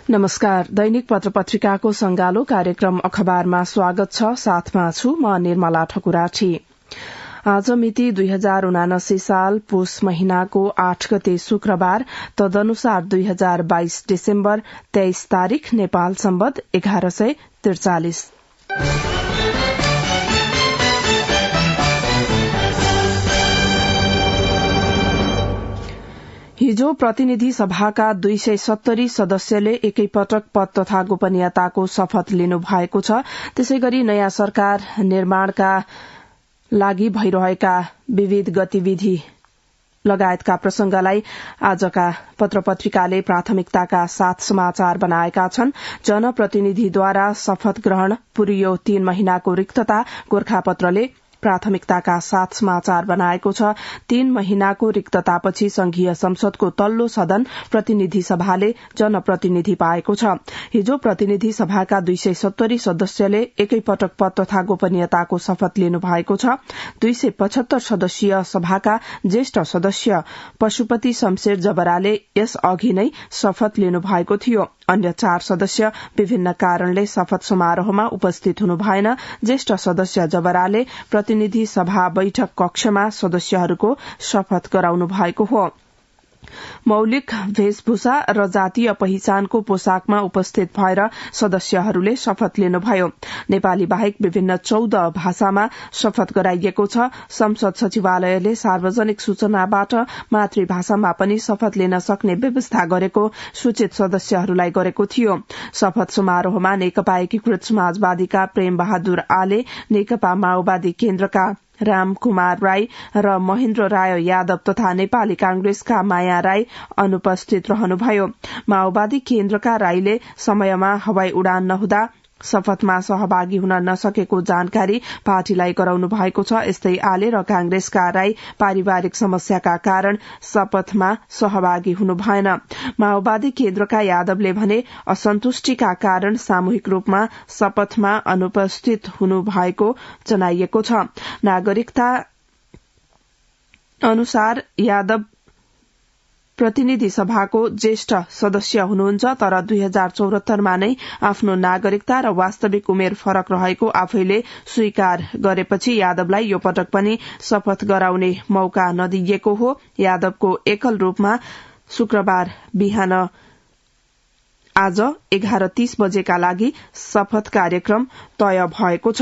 नमस्कार। दैनिक पत्र पत्रिकाको संगालो कार्यक्रम अखबारमा स्वागत छ। साथमा छु म निर्मला ठकुराठी। आज मिति 2079 साल पुष महिनाको 8 गते शुक्रबार, तदनुसार 2022 डिसेम्बर 23 तारिक, नेपाल सम्वत 1143। हिजो प्रतिनिधि सभाका 270 सदस्यले एकैपटक पद तथा गोपनीयताको शपथ लिनु भएको छ। त्यसैगरी नयाँ सरकार निर्माणका लागि भइरहेका विविध गतिविधि लगायतका प्रसंगलाई आजका पत्र पत्रिकाले प्राथमिकताका साथ समाचार बनाएका छन्। जनप्रतिनिधिद्वारा शपथ ग्रहण पुरियो 3 महिनाको रिक्तता गोरखापत्रले प्राथमिकताका साथ समाचार बनाएको छ। 3 महिनाको रिक्ततापछि संघीय संसदको तल्लो सदन प्रतिनिधि सभाले जनप्रतिनिधि पाएको छ। हिजो प्रतिनिधि सभाका 270 सदस्यले एकैपटक पद तथा गोपनीयताको शपथ लिनु भएको छ। 275 सदस्यीय सभाका ज्येष्ठ सदस्य पशुपति शमशेर जबराले यस अघि नै शपथ लिनु भएको थियो। अन्य 4 सदस्य विभिन्न कारणले शपथ समारोहमा उपस्थित हुनु भएन। ज्येष्ठ सदस्य जबराले प्रतिनिधि सभा बैठक कक्षमा सदस्यहरूको शपथ गराउनु भएको हो। मौलिक वेशभूषा र जातीय पहिचानको पोशाकमा उपस्थित भएर सदस्यहरूले शपथ लिनुभयो। नेपाली बाहेक विभिन्न 14 भाषामा शपथ गराइएको छ। संसद सचिवालयले सार्वजनिक सूचनाबाट मातृभाषामा पनि शपथ लिन सक्ने व्यवस्था गरेको सूचित सदस्यहरूलाई गरेको थियो। शपथ समारोहमा नेकपा एकीकृत समाजवादीका प्रेम बहादुर आले, नेकपा माओवादी केन्द्रका रामकुमार राई र महेन्द्र राय यादव तथा नेपाली कांग्रेसका माया राई अनुपस्थित रहनुभयो। माओवादी केन्द्रका राईले समयमा हवाई उडान नहुँदा शपथमा सहभागी हुन नसकेको जानकारी पार्टीलाई गराउनु भएको छ। यस्तै आले र कांग्रेसका राई पारिवारिक समस्याका कारण शपथमा सहभागी हुनु भएन। माओवादी केन्द्रका यादवले भने असन्तुष्टिका कारण सामूहिक रूपमा शपथमा अनुपस्थित हुनु भएको जनाइएको छ। नागरिकता अनुसार यादव प्रतिनिधि सभाको ज्येष्ठ सदस्य हुनुहुन्छ, तर 2074 नै आफ्नो नागरिकता र वास्तविक उमेर फरक रहेको आफैले स्वीकार गरेपछि यादवलाई यो पटक पनि शपथ गराउने मौका नदिइएको हो। यादवको एकल रूपमा शुक्रबार बिहान आज 11:30 बजेका लागि शपथ कार्यक्रम तय भएको छ।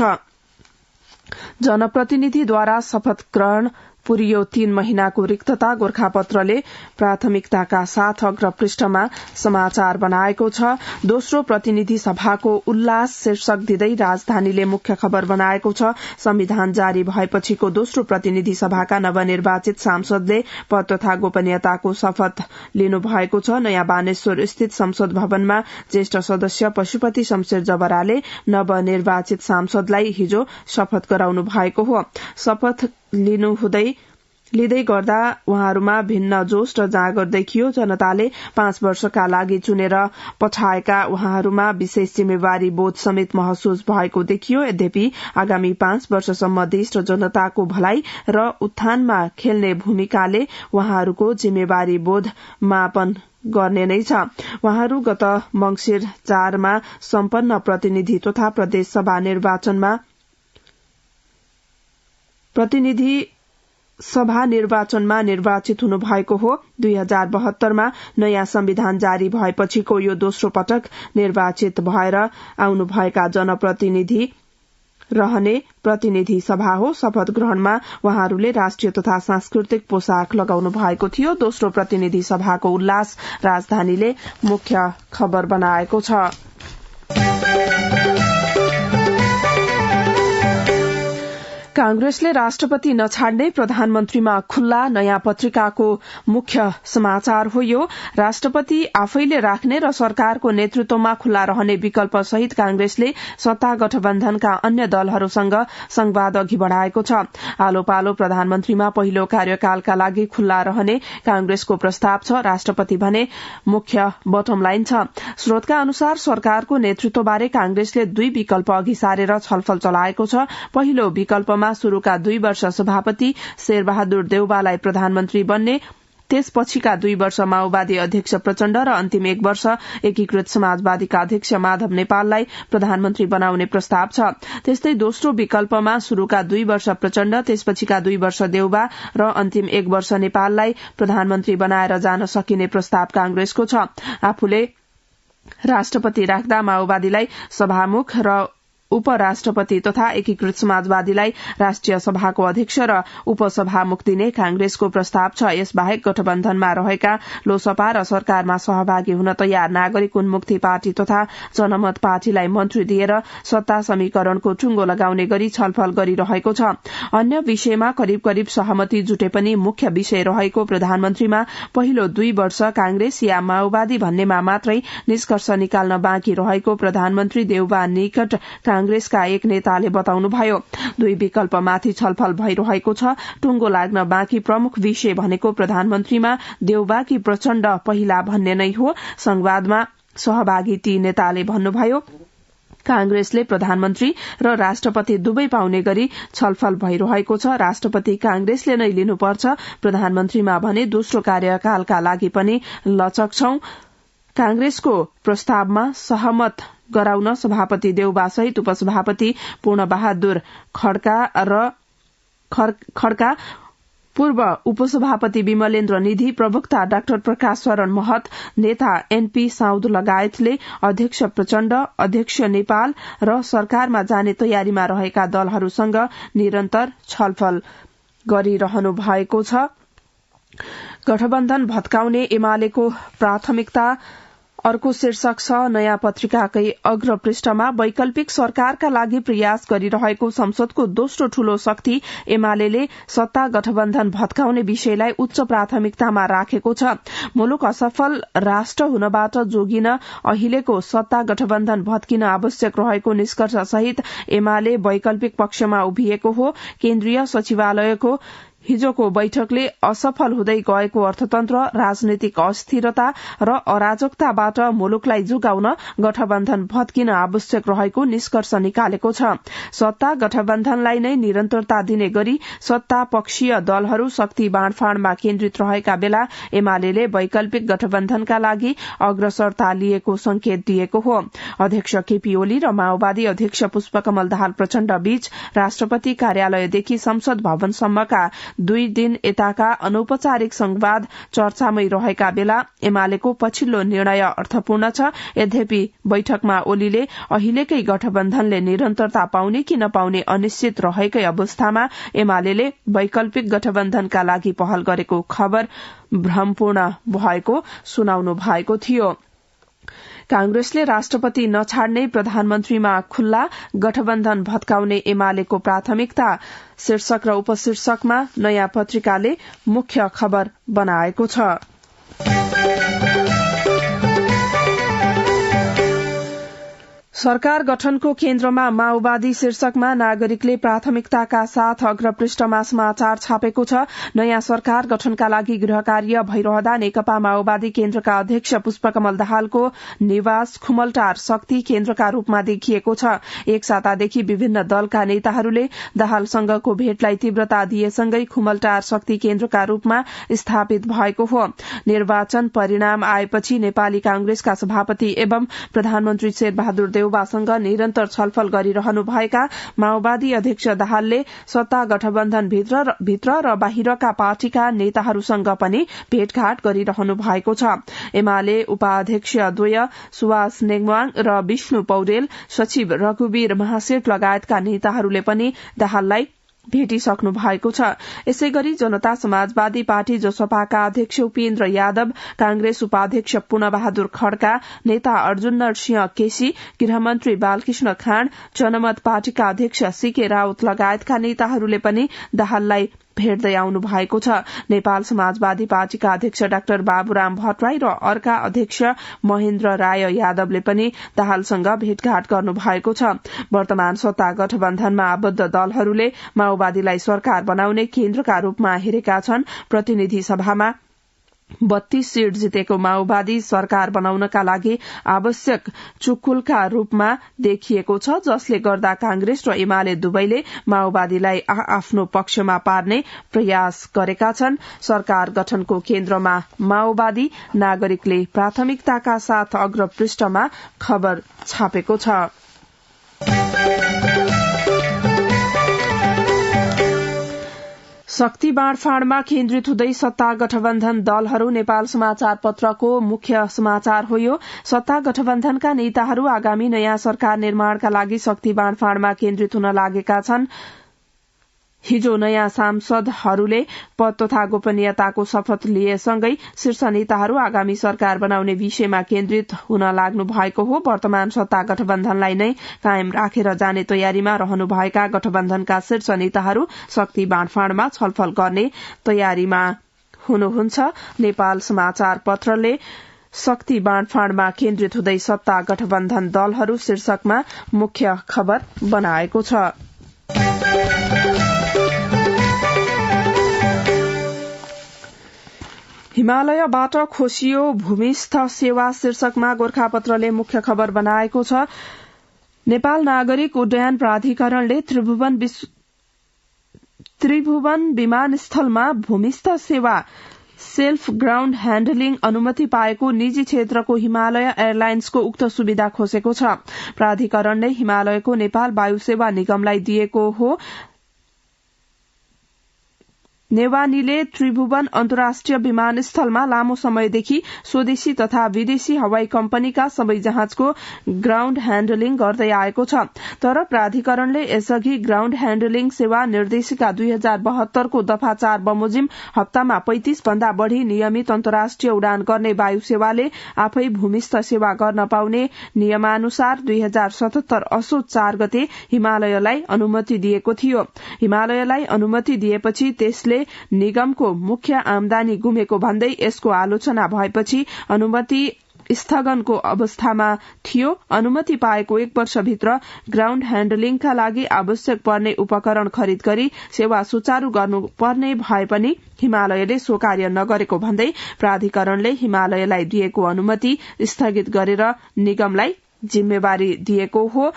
जनप्रतिनिधिद्वारा शपथ ग्रहण पुरियो 3 महिनाको रिक्तता गोरखापत्रले प्राथमिकताका साथ अग्रपृष्ठमा समाचार बनाएको छ। दोस्रो प्रतिनिधि सभाको उल्लास शीर्षक दिँदै राजधानीले मुख्य खबर बनाएको छ। संविधान जारी भएपछिको दोस्रो प्रतिनिधि सभाका नवनिर्वाचित सांसदले पद तथा गोपनीयताको शपथ लिनु भएको छ। नयाँ बानेश्वर स्थित संसद भवनमा ज्येष्ठ सदस्य पशुपति शमशेर जबराले नवनिर्वाचित सांसदलाई हिजो शपथ गराउनु भएको हो। शपथ लिँदै गर्दा उहाँहरूमा भिन्न जोश र जाँगर देखियो। जनताले 5 वर्षका लागि चुनेर पठाएका उहाँहरूमा विशेष जिम्मेवारी बोध समेत महसुस भएको देखियो। यद्यपि आगामी 5 वर्षसम्म देश र जनताको भलाई र उत्थानमा खेल्ने भूमिकाले उहाँहरूको जिम्मेवारी बोध मापन गर्ने नै छ। उहाँहरू गत मंसिर 4 मा सम्पन्न प्रतिनिधि तथा प्रदेशसभा निर्वाचनमा निर्वाचित हुनु भएको हो। 2072 मा नयाँ संविधान जारी भएपछिको यो दोस्रो पटक निर्वाचित भएर आउनुभएका जनप्रतिनिधि रहने प्रतिनिधि सभा हो। शपथ ग्रहणमा उहाँहरूले राष्ट्रिय तथा सांस्कृतिक पोशाक लगाउनु भएको थियो। दोस्रो प्रतिनिधि सभाको उल्लास राजधानीले मुख्य खबर बनाएको छ। कांग्रेसले राष्ट्रपति नछाड्ने प्रधानमन्त्रीमा खुल्ला, नयाँ पत्रिकाको मुख्य समाचार हो यो। राष्ट्रपति आफैले राख्ने र सरकारको नेतृत्वमा खुल्ला रहने विकल्प सहित कांग्रेसले सत्ता गठबन्धनका अन्य दलहरूसँग संवाद अघि बढ़ाएको छ। आलो पालो प्रधानमन्त्रीमा पहिलो कार्यकालका लागि खुल्ला रहने कांग्रेसको प्रस्ताव छ। राष्ट्रपति भने मुख्य बटम लाइन छ। स्रोतका अनुसार सरकारको नेतृत्वबारे कांग्रेसले 2 विकल्प अघि सारेर छलफल चलाएको छ। पहिलो विकल्पमा सुरुका 2 वर्ष सभापति शेरबहादुर देउवालाई प्रधानमन्त्री बन्ने, त्यसपछिका 2 वर्ष माओवादी अध्यक्ष प्रचण्ड र अन्तिम 1 वर्ष एकीकृत समाजवादीका अध्यक्ष माधव नेपाललाई प्रधानमन्त्री बनाउने प्रस्ताव छ। त्यस्तै दोस्रो विकल्पमा शुरूका 2 वर्ष प्रचण्ड, त्यसपछिका 2 वर्ष देउबा र अन्तिम 1 वर्ष नेपाललाई प्रधानमन्त्री बनाएर जान सकिने प्रस्ताव कांग्रेसको छ। आफूले राष्ट्रपति राख्दा माओवादीलाई सभामुख र उपराष्ट्रपति तथा एकीकृत समाजवादीलाई राष्ट्रिय सभाको अध्यक्ष र उपसभामुख दिने कांग्रेसको प्रस्ताव छ। यसबाहेक गठबन्धनमा रहेका लोसपा र सरकारमा सहभागी हुन तयार नागरिक उन्मुक्ति पार्टी तथा जनमत पार्टीलाई मन्त्री दिएर सत्ता समीकरणको टुंगो लगाउने गरी छलफल गरिरहेको छ। अन्य विषयमा करिब करिब सहमति जुटे पनि मुख्य विषय रहेको प्रधानमन्त्रीमा पहिलो 2 वर्ष कांग्रेस या माओवादी भन्नेमा मात्रै निष्कर्ष निकाल्न बाँकी रहेको प्रधानमन्त्री देउबा निकट कांग्रेसका एक नेताले बताउनुभयो। 2 विकल्पमाथि छलफल भइरहेको छ। टुंगो लाग्न बाँकी प्रमुख विषय भनेको प्रधानमन्त्रीमा देउबा कि प्रचण्ड पहिला भन्ने नै हो। संवादमा सहभागी ती नेताले भन्नुभयो, कांग्रेसले प्रधानमन्त्री र राष्ट्रपति दुवै पाउने गरी छलफल भइरहेको छ। राष्ट्रपति कांग्रेसले नै लिनुपर्छ। प्रधानमन्त्रीमा भने दोस्रो कार्यकालका लागि पनि लचक छौं। कांग्रेसको प्रस्तावमा सहमत गराउन सभापति देउबा सहित उपसभापति पूर्णबहादुर खड्का, पूर्व उपसभापति विमलेन्द्र निधि, प्रवक्ता डाक्टर प्रकाश शरण महत, नेता एनपी साउद लगायतले अध्यक्ष प्रचण्ड, अध्यक्ष नेपाल र सरकारमा जाने तयारीमा रहेका दलहरूसँग निरन्तर छलफल गरिरहनु भएको छ। गठबन्धन भत्काउने एमालेको प्राथमिकता अर्को शीर्षक छ। नयाँ पत्रिकाकै अग्र पृष्ठमा वैकल्पिक सरकारका लागि प्रयास गरिरहेको संसदको दोस्रो ठूलो शक्ति एमालेले सत्ता गठबन्धन भत्काउने विषयलाई उच्च प्राथमिकतामा राखेको छ। मुलुक असफल राष्ट्र हुनबाट जोगिन अहिलेको सत्ता गठबन्धन भत्किन आवश्यक रहेको निष्कर्ष सहित एमाले वैकल्पिक पक्षमा उभिएको हो। केन्द्रीय सचिवालयको हिजोको बैठकले असफल हुँदै गएको अर्थतन्त्र, राजनीतिक अस्थिरता र अराजकताबाट मुलुकलाई जोगाउन गठबन्धन भत्किन आवश्यक रहेको निष्कर्ष निकालेको छ। सत्ता गठबन्धनलाई नै निरन्तरता दिने गरी सत्ता पक्षीय दलहरू शक्ति बाँडफाँडमा केन्द्रित रहेका बेला एमाले वैकल्पिक गठबन्धनका लागि अग्रसरता लिएको संकेत दिएको हो। अध्यक्ष केपी ओली र माओवादी अध्यक्ष पुष्पकमल दाहाल प्रचण्ड बीच राष्ट्रपति कार्यालयदेखि संसद भवनसम्मका 2 दिन यताका अनौपचारिक संवाद चर्चामै रहेका बेला एमालेको पछिल्लो निर्णय अर्थपूर्ण छ। यद्यपि बैठकमा ओलीले अहिलेकै गठबन्धनले निरन्तरता पाउने कि नपाउने अनिश्चित रहेकै अवस्थामा एमाले वैकल्पिक गठबन्धनका लागि पहल गरेको खबर भ्रमपूर्ण भएको सुनाउनु भएको थियो। कांग्रेसले राष्ट्रपति नछाड्ने, प्रधानमन्त्रीमा खुल्ला, गठबन्धन भत्काउने एमालेको प्राथमिकता शीर्षक र उपशीर्षकमा नयाँ पत्रिकाले मुख्य खबर बनाएको छ। सरकार गठनको केन्द्रमा माओवादी शीर्षकमा नागरिकले प्राथमिकताका साथ अग्रपृष्ठमा समाचार छापेको छ। नयाँ सरकार गठनका लागि गृह कार्य भइरहँदा नेकपा माओवादी केन्द्रका अध्यक्ष पुष्पकमल दाहालको निवास खुमलटार शक्ति केन्द्रका रूपमा देखिएको छ। एक सातादेखि विभिन्न दलका नेताहरूले दाहालसँगको भेटलाई तीव्रता दिएसँगै खुमलटार शक्ति केन्द्रका रूपमा स्थापित भएको हो। निर्वाचन परिणाम आएपछि नेपाली कांग्रेसका सभापति एवं प्रधानमन्त्री शेरबहादुर देउबासँग निरन्तर छलफल गरिरहनु भएका माओवादी अध्यक्ष दाहालले सत्ता गठबन्धन भित्र र बाहिरका पार्टीका नेताहरूसँग पनि भेटघाट गरिरहनु भएको छ। एमाले उपाध्यक्षद्वय सुवास नेगवाङ र विष्णु पौडेल, सचिव रघुवीर महासेठ लगायतका नेताहरूले पनि दाहाललाई भेटिसक्नु भएको छ। यसैगरी जनता समाजवादी पार्टी जसपाका अध्यक्ष उपेन्द्र यादव, कांग्रेस उपाध्यक्ष पूर्णबहादुर खड्का, नेता अर्जुन नरसिंह केसी, गृहमन्त्री बालकृष्ण खाँड, जनमत पार्टीका अध्यक्ष सीके राउत लगायतका नेताहरूले पनि दाहाललाई भेट्दै आउनु भएको छ। नेपाल समाजवादी पार्टीका अध्यक्ष डाक्टर बाबुराम भट्टराई र अर्का अध्यक्ष महेन्द्र राय यादवले पनि दाहालसँग भेटघाट गर्नु भएको छ। वर्तमान सत्ता गठबन्धनमा आबद्ध दलहरूले माओवादीलाई सरकार बनाउने केन्द्रका रूपमा हेरेका छन्। प्रतिनिधि सभामा 32 सीट जितेको माओवादी सरकार बनाउनका लागि आवश्यक चुकुलका रूपमा देखिएको छ, जसले गर्दा कांग्रेस र एमाले दुवैले माओवादीलाई आफ्नो पक्षमा पार्ने प्रयास गरेका छन्। सरकार गठनको केन्द्रमा माओवादी, नागरिकले प्राथमिकताका साथ अग्रपृष्ठमा खबर छापेको छ। शक्ति बाँडफाँडमा केन्द्रित हुँदै सत्ता गठबन्धन दलहरू नेपाल समाचार पत्रको मुख्य समाचार हो। यो सत्ता गठबन्धनका नेताहरू आगामी नयाँ सरकार निर्माणका लागि शक्ति बाँडफाँडमा केन्द्रित हुन लागेका छन्। हिजो नयाँ सांसदहरूले पद तथा गोपनीयताको शपथ लिएसँगै शीर्ष नेताहरू आगामी सरकार बनाउने विषयमा केन्द्रित हुन लाग्नु भएको हो। वर्तमान सत्ता गठबन्धनलाई नै कायम राखेर जाने तयारीमा रहनुभएका गठबन्धनका शीर्ष नेताहरू शक्ति बाँडफाँडमा छलफल गर्ने तयारीमा हुनुहुन्छ। नेपाल समाचार पत्रले शक्ति बाँडफाँडमा केन्द्रित हुँदै सत्ता गठबन्धन दलहरू शीर्षकमा मुख्य खबर बनाएको छ। हिमालयबाट खोसियो भूमिस्थ सेवा शीर्षकमा गोरखापत्रले मुख्य खबर बनाएको छ। नेपाल नागरिक उड्डयन प्राधिकरणले त्रिभुवन विमानस्थलमा भूमिस्थ सेवा सेल्फ ग्राउण्ड ह्याण्डलिङ अनुमति पाएको निजी क्षेत्रको हिमालय एयरलाइन्सको उक्त सुविधा खोसेको छ। प्राधिकरणले हिमालयको नेपाल वायु सेवा निगमलाई दिएको हो। नेवानीले त्रिभुवन अन्तर्राष्ट्रिय विमानस्थलमा लामो समयदेखि स्वदेशी तथा विदेशी हवाई कम्पनीका सबै जहाजको ग्राउण्ड ह्याण्डलिङ गर्दै आएको छ। तर प्राधिकरणले यसअघि ग्राउण्ड ह्याण्डलिङ सेवा निर्देशिका 2072 को दफा 4 बमोजिम हप्तामा 35 भन्दा बढ़ी नियमित अन्तर्राष्ट्रिय उडान गर्ने वायु सेवाले आफै भूमिस्थ सेवा गर्न पाउने नियमानुसार 2077 असोज 4 गते हिमालयलाई अनुमति दिएको थियो। हिमालयलाई अनुमति दिएपछि त्यसले निगमको मुख्य आमदानी गुमेको भन्दै यसको आलोचना भएपछि अनुमति स्थगनको अवस्थामा थियो। अनुमति पाएको 1 वर्षभित्र ग्राउण्ड ह्याण्डलिङका लागि आवश्यक पर्ने उपकरण खरिद गरी सेवा सुचारू गर्नुपर्ने भए पनि हिमालयले सो कार्य नगरेको भन्दै प्राधिकरणले हिमालयलाई दिएको अनुमति स्थगित गरेर निगमलाई जिम्मेवारी दिएको हो।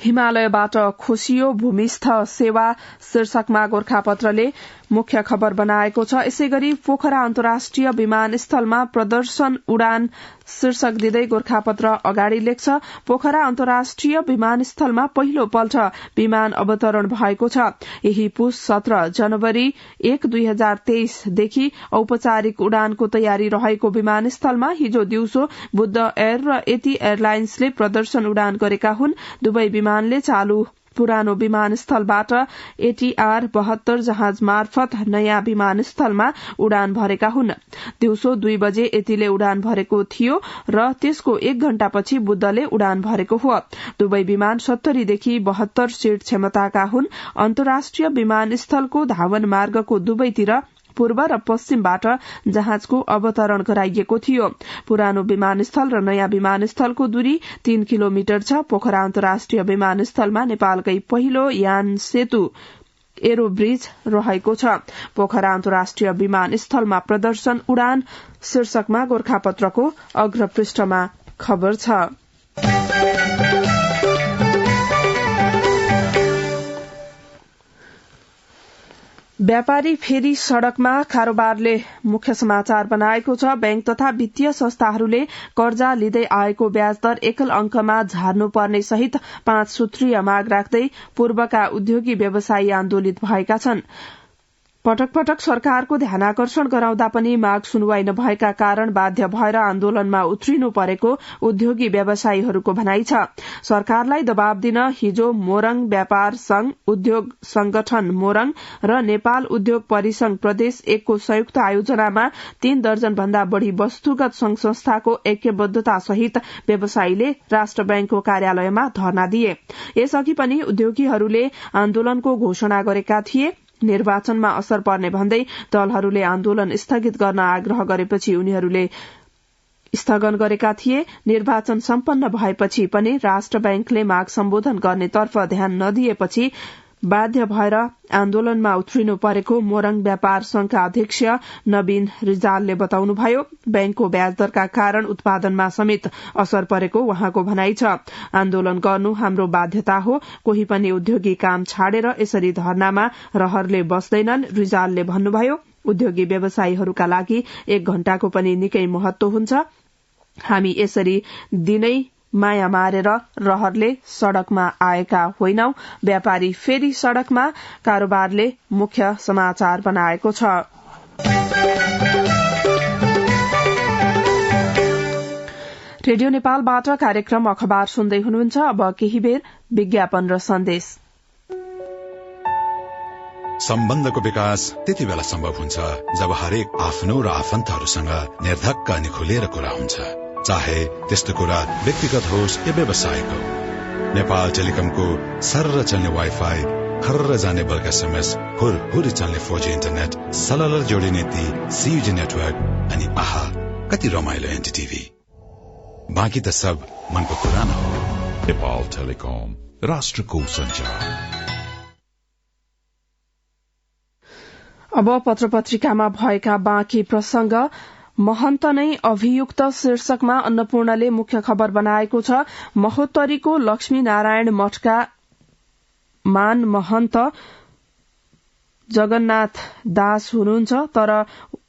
हिमालयबाट खोसियो भूमिस्थ सेवा शीर्षकमा गोरखापत्रले मुख्य खबर बनाएको छ। यसैगरी पोखरा अन्तर्राष्ट्रिय विमानस्थलमा प्रदर्शन उडान शीर्षक दिँदै गोरखापत्र अगाडि लेख्छ। पोखरा अन्तर्राष्ट्रिय विमानस्थलमा पहिलो पल्ट विमान अवतरण भएको छ। यही पुस 17 जनवरी 1, 2023 देखि औपचारिक उडानको तयारी रहेको विमानस्थलमा हिजो दिउँसो बुद्ध एयर र एटी एयरलाइन्सले प्रदर्शन उडान गरेका हुन्। दुवै विमानले चालू पुरानो विमानस्थलबाट एटीआर 72 जहाज मार्फत नयाँ विमानस्थलमा उडान भरेका हुन्। दिउँसो 2 बजे एटीले उडान भरेको थियो र त्यसको 1 घण्टापछि बुद्धले उडान भरेको हो। दुवै विमान 70 देखि 72 सीट क्षमताका हुन्। अन्तर्राष्ट्रिय विमानस्थलको धावन मार्गको दुवैतिर पूर्व र पश्चिमबाट जहाजको अवतरण गराइएको थियो। पुरानो विमानस्थल र नयाँ विमानस्थलको दूरी 3 किलोमिटर छ। पोखरा अन्तर्राष्ट्रिय विमानस्थलमा नेपालकै पहिलो यान सेतु एरो ब्रिज रहेको छ। पोखरा अन्तर्राष्ट्रिय विमानस्थलमा प्रदर्शन उडान शीर्षकमा गोरखापत्रको अग्रपृष्ठमा खबर छ। व्यापारी फेरि सड़कमा कारोबारले मुख्य समाचार बनाएको छ। बैंक तथा वित्तीय संस्थाहरूले कर्जा लिँदै आएको ब्याज दर एकल अंकमा झार्नुपर्ने सहित 5 सूत्रीय माग राख्दै पूर्वका उद्योगी व्यवसायी आन्दोलित भएका छन्। पटक पटक सरकारको ध्यानाकर्षण गराउँदा पनि माग सुनवाई नभएका कारण बाध्य भएर आन्दोलनमा उत्रिनु परेको उद्योगी व्यवसायीहरूको भनाइ छ। सरकारलाई दबाव दिन हिजो मोरङ व्यापार संघ, उद्योग संगठन मोरङ र नेपाल उद्योग परिसंघ प्रदेश 1 को संयुक्त आयोजनामा 3 दर्जन भन्दा बढ़ी वस्तुगत संघ संस्थाको ऐक्यबद्धता सहित व्यवसायीले राष्ट्र बैंकको कार्यालयमा धरना दिए। यसअघि पनि उद्योगीहरूले आन्दोलनको घोषणा गरेका थिए। निर्वाचनमा असर पर्ने भन्दै दलहरूले आन्दोलन स्थगित गर्न आग्रह गरेपछि उनीहरूले स्थगन गरेका थिए। निर्वाचन सम्पन्न भएपछि पनि राष्ट्र बैंकले माग सम्बोधन गर्नेतर्फ ध्यान नदिएपछि बाध्य भएर आन्दोलनमा उत्रिनु परेको मोरङ व्यापार संघका अध्यक्ष नवीन रिजालले बताउनुभयो। बैंकको ब्याज दरका कारण उत्पादनमा समेत असर परेको उहाँको भनाइ छ। आन्दोलन गर्नु हाम्रो बाध्यता हो, कोही पनि उद्योगी काम छाडेर यसरी धरनामा रहरले बस्दैनन्, रिजालले भन्नुभयो। उद्योगी व्यवसायीहरूका लागि 1 घण्टाको पनि निकै महत्व हुन्छ। हामी यसरी दिनै माया मारेर रहरले सड़कमा आएका होइनौं। व्यापारी फेरि सड़कमा, कारोबारले मुख्य समाचार बनाएको छ। रेडियो नेपालबाट कार्यक्रम अखबार सुन्दै हुनुहुन्छ। अब केही बेर विज्ञापन र सन्देश। सम्बन्धको विकास त्यति बेला सम्भव हुन्छ जब हरेक आफ्नो र आफन्तहरूसँग निर्धक्क अनि खुलेर कुरा हुन्छ, चाहे त्यस्तो कुरा व्यक्तिगत होस् या व्यवसायिक हो। नेपाल टेलिकमको सर्र चल्ने वाइफाई, खर्र जाने बल्क एसएमएस, हुरहुरी चल्ने 4G इन्टरनेट, सललर जोडिने ती CUG नेटवर्क अनि आहा कति रमाइलो एनटीटीभी। बाँकी त सब मनको कुरा न हो। नेपाल टेलिकम, राष्ट्रको सञ्चार। अब पत्रपत्रिकामा भएका बाँकी प्रसंग। महन्त नै अभियुक्त शीर्षकमा अन्नपूर्णले मुख्य खबर बनाएको छ। महोत्तरीको लक्ष्मीनारायण मठका मान महन्त जगन्नाथ दास हुनुहुन्छ, तर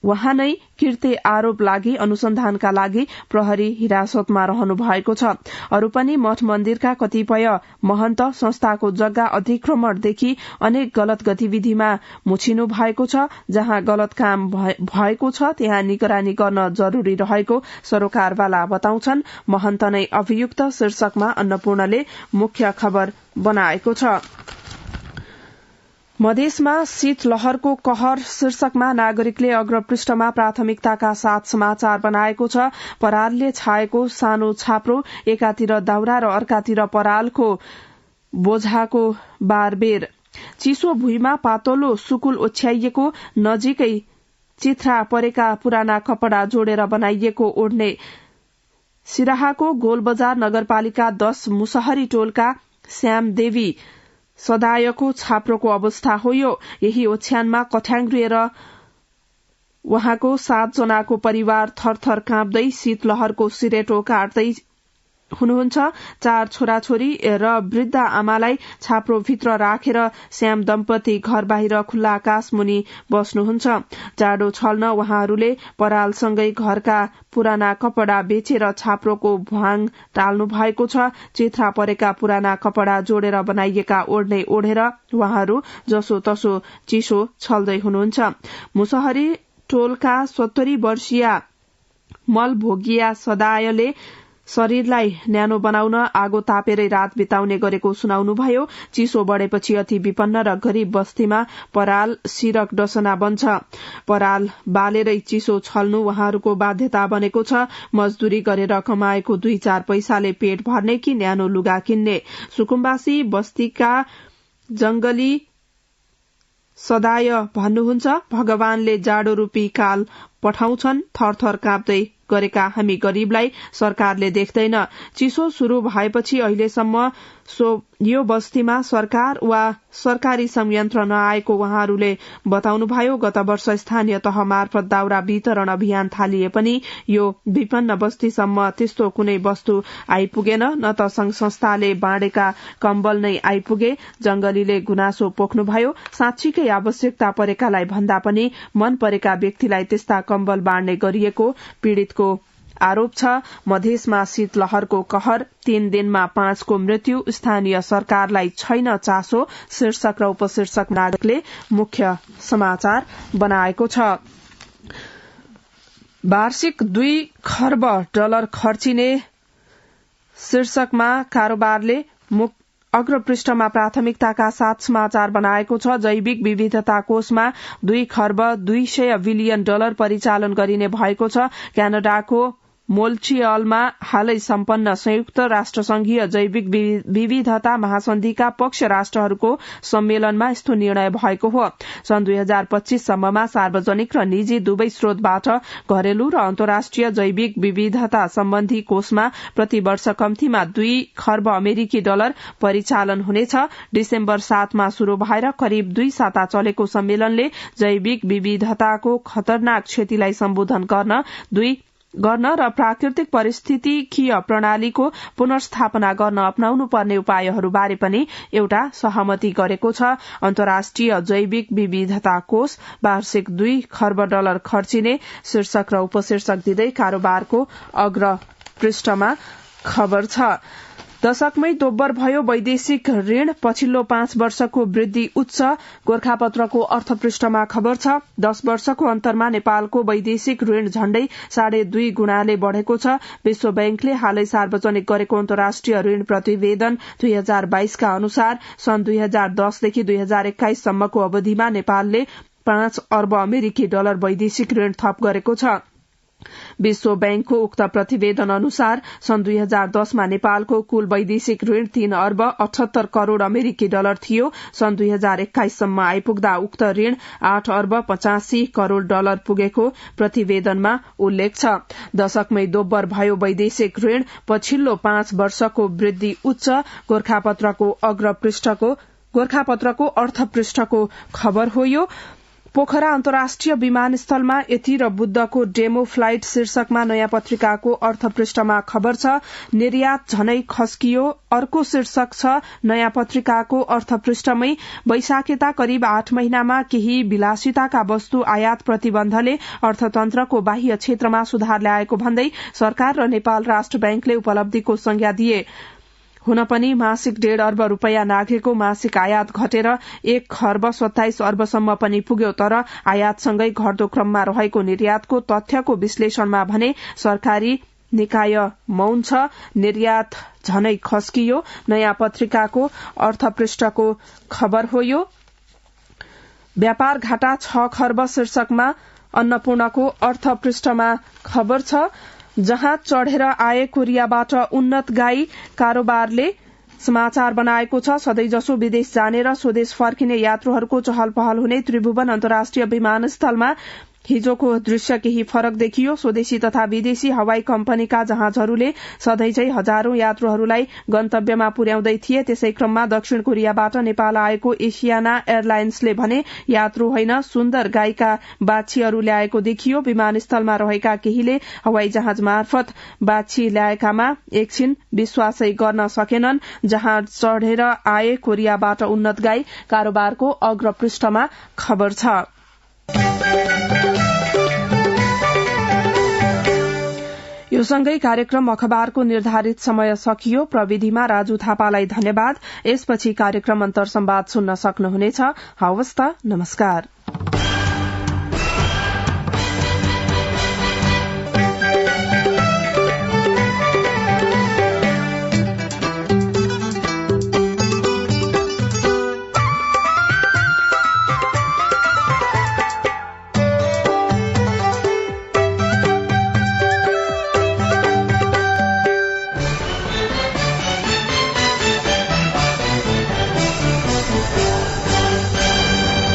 वहाँ नै कीर्ति आरोप लागि अनुसन्धानका लागि प्रहरी हिरासतमा रहनु भएको छ। अरू पनि मठ मन्दिरका कतिपय महन्त संस्थाको जग्गा अतिक्रमणदेखि अनेक गलत गतिविधिमा मुछिनु भएको छ। जहाँ गलत काम भएको छ त्यहाँ निगरानी गर्न जरूरी रहेको सरोकारवाला बताउँछन्। महन्त नै अभियुक्त शीर्षकमा अन्नपूर्णले मुख्य खबर बनाएको छ। मधेसमा शीतलहरको कहर शीर्षकमा नागरिकले अग्रपृष्ठमा प्राथमिकताका साथ समाचार बनाएको छ। परालले छाएको सानो छाप्रो, एकातिर दाउरा र अर्कातिर परालको बोझाको बारबेर। चिसो भुइँमा पातलो सुकुल ओछ्याइएको, नजिकै चिथरा परेका पुराना कपड़ा जोडेर बनाइएको ओढ्ने। सिराहाको गोलबजार नगरपालिका 10 मुसहरी टोलका श्यामदेवी सदायको छाप्रोको अवस्था हो यो। यही ओछ्यानमा कठ्याङ्ग्रिएर उहाँको 7 जनाको परिवार थरथर काँप्दै शीतलहरको सिरेटो काट्दै हुनुहुन्छ। 4 छोराछोरी र वृद्ध आमालाई छाप्रो भित्र राखेर श्याम दम्पति घर बाहिर खुल्ला आकाश मुनि बस्नुहुन्छ। जाडो छल्न उहाँहरूले परालसँगै घरका पुराना कपड़ा बेचेर छाप्रोको भ्वाङ टाल्नु भएको छ। चिथरा परेका पुराना कपड़ा जोडेर बनाइएका ओढ्ने ओढेर उहाँहरू जसो तसो चिसो छल्दै हुनुहुन्छ। मुसहरी टोलका 70 वर्षीय मलभोगिया सदायले शरीरलाई न्यानो बनाउन आगो तापेरै रात बिताउने गरेको सुनाउनुभयो। चिसो बढ़ेपछि अति विपन्न र गरीब बस्तीमा पराल सिरक डसना बन्छ। पराल बालेरै चिसो छल्नु उहाँहरूको बाध्यता बनेको छ। मजदूरी गरेर कमाएको 2-4 पैसाले पेट भर्ने कि न्यानो लुगा किन्ने। सुकुम्बासी बस्तीका जंगली सदाय भन्नुहुन्छ, भगवानले जाडो रूपी काल पठाउँछन्। थरथर काँप्दै गरेका हामी गरीबलाई सरकारले देख्दैन। चिसो शुरू भएपछि अहिलेसम्म यो बस्तीमा सरकार वा सरकारी संयन्त्र नआएको उहाँहरूले बताउनुभयो। गत वर्ष स्थानीय तह मार्फत दाउरा वितरण अभियान थालिए पनि यो विपन्न बस्तीसम्म त्यस्तो कुनै वस्तु आइपुगेन। न त संघ संस्थाले बाँडेका कम्बल नै आइपुगे। जंगलीले गुनासो पोख्नुभयो। साँच्चीकै आवश्यकता परेकालाई भन्दा पनि मन परेका व्यक्तिलाई त्यस्ता कम्बल बाँड्ने गरिएको पीड़ितको आरोप छ। मधेसमा शीतलहरको कहर, 3 दिनमा 5 को मृत्यु, स्थानीय सरकारलाई छैन चासो शीर्षक र उपशीर्षक नागरिकले मुख्य समाचार बनाएको छ। वार्षिक $2 खर्ब खर्चिने शीर्षकमा कारोबारले अग्रपृष्ठमा प्राथमिकताका साथ समाचार बनाएको छ। जैविक विविधता कोषमा $2 खर्ब $200 बिलियन परिचालन गरिने भएको छ। क्यानाडाको मोन्ट्रियलमा हालै सम्पन्न संयुक्त राष्ट्रसंघीय जैविक विविधता महासन्धिका पक्ष राष्ट्रहरूको सम्मेलनमा यस्तो निर्णय भएको हो। सन् 2025 सम्ममा सार्वजनिक र निजी दुवै स्रोतबाट घरेलु र अन्तर्राष्ट्रिय जैविक विविधता सम्बन्धी कोषमा प्रति वर्ष कम्तीमा 2 खर्ब अमेरिकी डलर परिचालन हुनेछ। डिसेम्बर 7 मा शुरू भएर करिब 2 साता चलेको सम्मेलनले जैविक विविधताको खतरनाक क्षतिलाई सम्बोधन गर्न र प्राकृतिक पारिस्थितिकीय प्रणालीको पुनर्स्थापना गर्न अपनाउनु पर्ने उपायहरूबारे पनि एउटा सहमति गरेको छ। अन्तर्राष्ट्रिय जैविक विविधता कोष वार्षिक 2 खर्ब डलर खर्चिने शीर्षक र उपशीर्षक दिँदै कारोबारको अग्र पृष्ठमा खबर छ। दशकमै दोब्बर भयो वैदेशिक ऋण, पछिल्लो 5 वर्षको वृद्धि उच्च, गोरखापत्रको अर्थपृष्ठमा खबर छ। 10 वर्षको अन्तरमा नेपालको वैदेशिक ऋण झण्डै 2.5 गुणाले बढ़ेको छ। विश्व बैंकले हालै सार्वजनिक गरेको अन्तर्राष्ट्रिय ऋण प्रतिवेदन 2022 का अनुसार सन् 2010 देखि 2021 सम्मको अवधिमा नेपालले 5 अर्ब अमेरिकी डलर वैदेशिक ऋण थप गरेको छ। विश्व बैंकको उक्त प्रतिवेदन अनुसार सन् 2010 मा नेपालको कुल वैदेशिक ऋण 3 अर्ब 78 करोड़ अमेरिकी डलर थियो। सन् 2021 सम्म आइपुग्दा उक्त ऋण 8 अर्ब 85 करोड़ डलर पुगेको प्रतिवेदनमा उल्लेख छ। दशकमै दोब्बर भयो वैदेशिक ऋण, पछिल्लो 5 वर्षको वृद्धि उच्च, गोरखापत्रको अर्थपृष्ठको खबर हो यो। पोखरा अन्तर्राष्ट्रिय विमानस्थलमा यति र बुद्धको डेमो फ्लाइट शीर्षकमा नयाँ पत्रिकाको अर्थपृष्ठमा खबर छ। निर्यात झनै खस्कियो अर्को शीर्षक छ नयाँ पत्रिकाको अर्थपृष्ठमै। वैशाखेता करिब 8 महिनामा केही विलासिताका वस्तु आयात प्रतिबन्धले अर्थतन्त्रको बाह्य क्षेत्रमा सुधार ल्याएको भन्दै सरकार र नेपाल राष्ट्र बैंकले उपलब्धिको संज्ञा दिए। हुन पनि मासिक 1.5 अर्ब रूपियाँ नाघेको मासिक आयात घटेर 1 खर्ब 27 अर्बसम्म पनि पुग्यो। तर आयातसँगै घट्दो क्रममा रहेको निर्यातको तथ्यको विश्लेषणमा भने सरकारी निकाय मौन छ। निर्यात झनै खस्कियो, नयाँ पत्रिकाको अर्थपृष्ठको खबर हो यो। व्यापार घाटा 6 खर्ब शीर्षकमा अन्नपूर्णको अर्थपृष्ठमा खबर छ। जहाँ चढ़ेर आए कोरियाबाट उन्नत गाई कारोबारले समाचार बनाएको छ। सधैँजसो विदेश जाने र स्वदेश फर्किने यात्रुहरूको चहल पहल हुने त्रिभुवन अन्तर्राष्ट्रिय विमानस्थलमा हिजोको दृश्य केही फरक देखियो। स्वदेशी तथा विदेशी हवाई कम्पनीका जहाजहरूले सधैँझै हजारौं यात्रुहरूलाई गन्तव्यमा पुर्याउँदै थिए। त्यसै क्रममा दक्षिण कोरियाबाट नेपाल आएको एसियाना एयरलाइन्सले भने यात्रु होइन सुन्दर गाईका बाछीहरू ल्याएको देखियो। विमानस्थलमा रहेका केहीले हवाई जहाज मार्फत बाछी ल्याएकामा एकछिन विश्वासै गर्न सकेनन्। जहाज चढ़ेर आए कोरियाबाट उन्नत गाई कारोबारको अग्र पृष्ठमा खबर छ। यो सँगै कार्यक्रम अखबारको निर्धारित समय सकियो। प्रविधिमा राजु थापालाई धन्यवाद। यसपछि कार्यक्रम अन्तर संवाद सुन्न सक्नुहुनेछ। हवस् त, नमस्कार।